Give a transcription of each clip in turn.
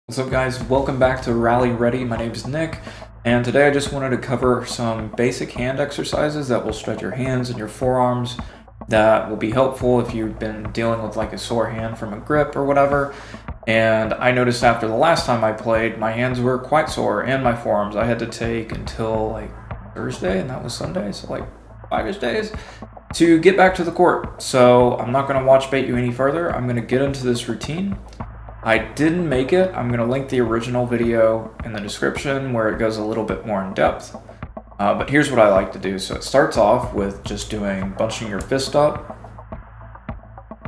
What's up, guys? Welcome back to Rally Ready. My name is Nick, and today I just wanted to cover some basic hand exercises that will stretch your hands and your forearms that will be helpful if you've been dealing with like a sore hand from a grip or whatever. And I noticed after the last time I played, my hands were quite sore and my forearms. I had to take until like Thursday, and that was Sunday, so like 5-ish days to get back to the court. So I'm not going to watch bait you any further. I'm going to get into this routine. I didn't make it. I'm going to link the original video in the description where it goes a little bit more in depth. But here's what I like to do. So it starts off with just bunching your fist up,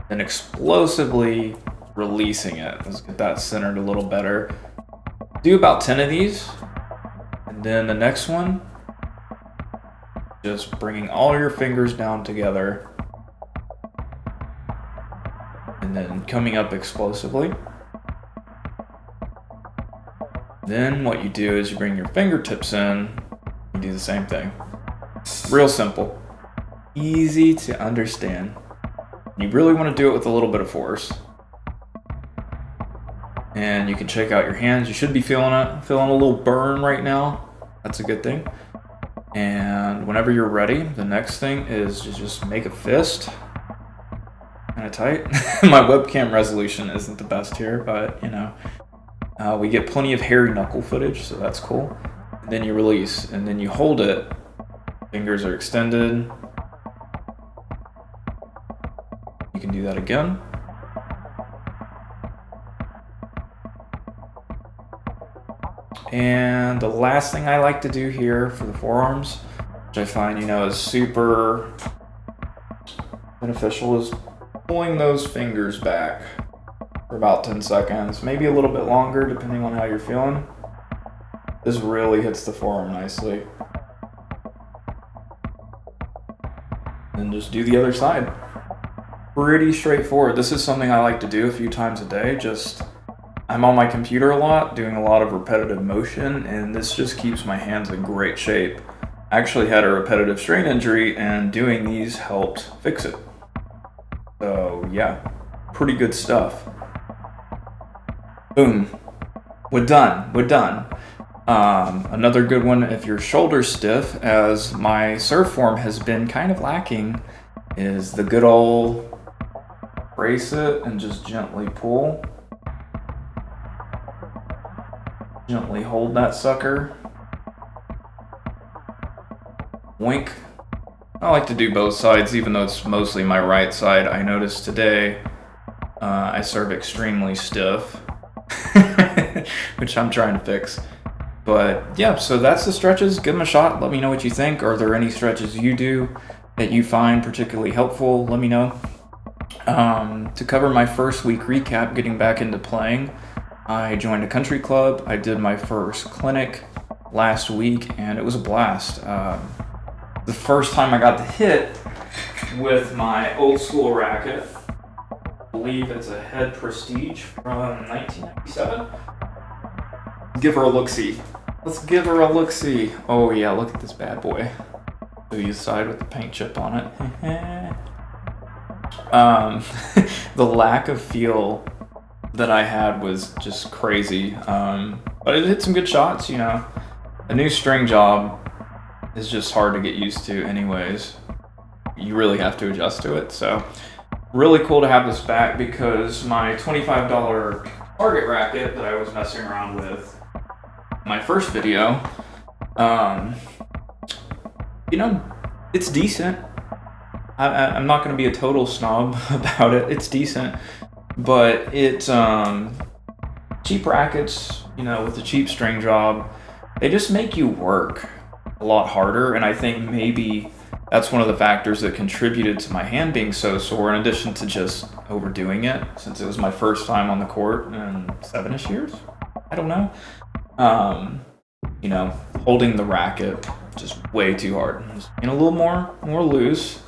then explosively releasing it. Let's get that centered a little better. Do about 10 of these. And then the next one, just bringing all your fingers down together and then coming up explosively. Then what you do is you bring your fingertips in, you do the same thing. Real simple, easy to understand. You really want to do it with a little bit of force. And you can check out your hands. You should be feeling it, feeling a little burn right now. That's a good thing. And whenever you're ready, the next thing is to just make a fist. Kind of tight. My webcam resolution isn't the best here, but you know. We get plenty of hairy knuckle footage, so that's cool. And then you release, and then you hold it. Fingers are extended. You can do that again. And the last thing I like to do here for the forearms, which I find, is super beneficial, is pulling those fingers back for about 10 seconds, maybe a little bit longer depending on how you're feeling. This really hits the forearm nicely. And just do the other side. Pretty straightforward. This is something I like to do a few times a day. I'm on my computer a lot, doing a lot of repetitive motion, and this just keeps my hands in great shape. I actually had a repetitive strain injury, and doing these helped fix it. So yeah, pretty good stuff. Boom. We're done. Another good one, if your shoulder's stiff, as my serve form has been kind of lacking, is the good old brace it and just gently pull. Gently hold that sucker. Wink. I like to do both sides, even though it's mostly my right side. I noticed today I serve extremely stiff. Which I'm trying to fix. But yeah, so that's the stretches. Give them a shot. Let me know what you think. Are there any stretches you do that you find particularly helpful? Let me know. To cover my first week recap, getting back into playing, I joined a country club. I did my first clinic last week, and it was a blast. The first time I got to hit with my old school racket, I believe it's a Head Prestige from 1997. Give her a look-see. Let's give her a look-see. Oh yeah, look at this bad boy. The side with the paint chip on it. The lack of feel that I had was just crazy. But it hit some good shots, A new string job is just hard to get used to anyways. You really have to adjust to it, so really cool to have this back, because my $25 Target racket that I was messing around with in my first video, it's decent. I'm not going to be a total snob about it. It's decent, but it's cheap rackets, with a cheap string job, they just make you work a lot harder, and I think maybe that's one of the factors that contributed to my hand being so sore, in addition to just overdoing it, since it was my first time on the court in 7-ish years. I don't know. Holding the racket just way too hard. Just being a little more loose.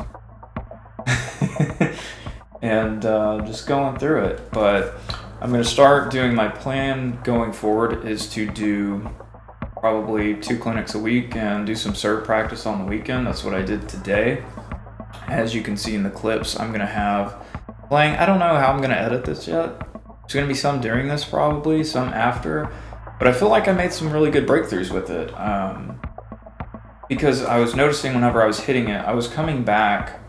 And just going through it. But I'm going to start doing, my plan going forward is to do probably 2 clinics a week and do some serve practice on the weekend. That's what I did today. As you can see in the clips, I'm going to have playing. I don't know how I'm going to edit this yet. There's going to be some during this probably, some after, but I feel like I made some really good breakthroughs with it. Because I was noticing whenever I was hitting it, I was coming back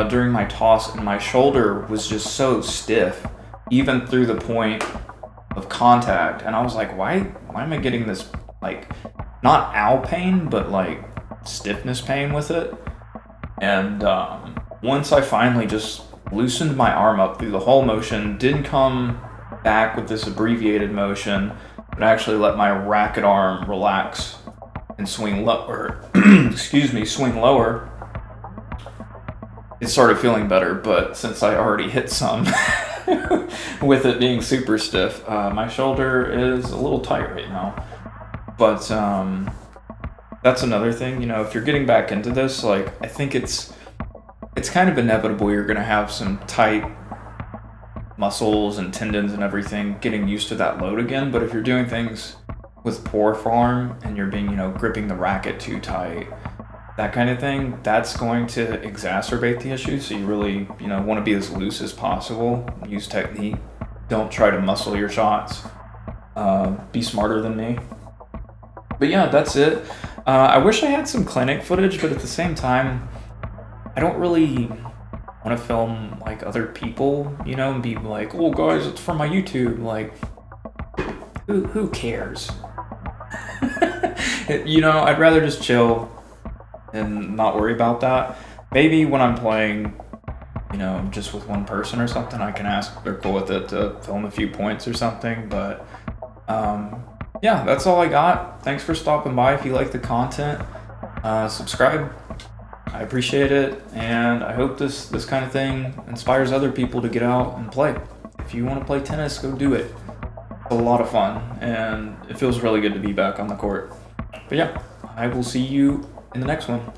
during my toss, and my shoulder was just so stiff, even through the point of contact. And I was like, why am I getting this, like, not ow pain, but like stiffness pain with it? And once I finally just loosened my arm up through the whole motion, didn't come back with this abbreviated motion, but actually let my racket arm relax and swing lower, swing lower, it started feeling better. But since I already hit some with it being super stiff, my shoulder is a little tight right now. But that's another thing, you know, if you're getting back into this, like, I think it's kind of inevitable you're going to have some tight muscles and tendons and everything getting used to that load again. But if you're doing things with poor form and you're being, you know, gripping the racket too tight, that kind of thing, that's going to exacerbate the issue. So you really, you know, want to be as loose as possible. Use technique. Don't try to muscle your shots. Be smarter than me. But yeah, that's it. I wish I had some clinic footage, but at the same time, I don't really want to film like other people, you know, and be like, oh guys, it's for my YouTube. Like, who cares? You know, I'd rather just chill and not worry about that. Maybe when I'm playing, you know, just with one person or something, I can ask if they're cool with it to film a few points or something. But yeah, that's all I got. Thanks for stopping by. If you like the content, subscribe. I appreciate it, and I hope this kind of thing inspires other people to get out and play. If you want to play tennis, go do it. It's a lot of fun, and it feels really good to be back on the court. But yeah, I will see you in the next one.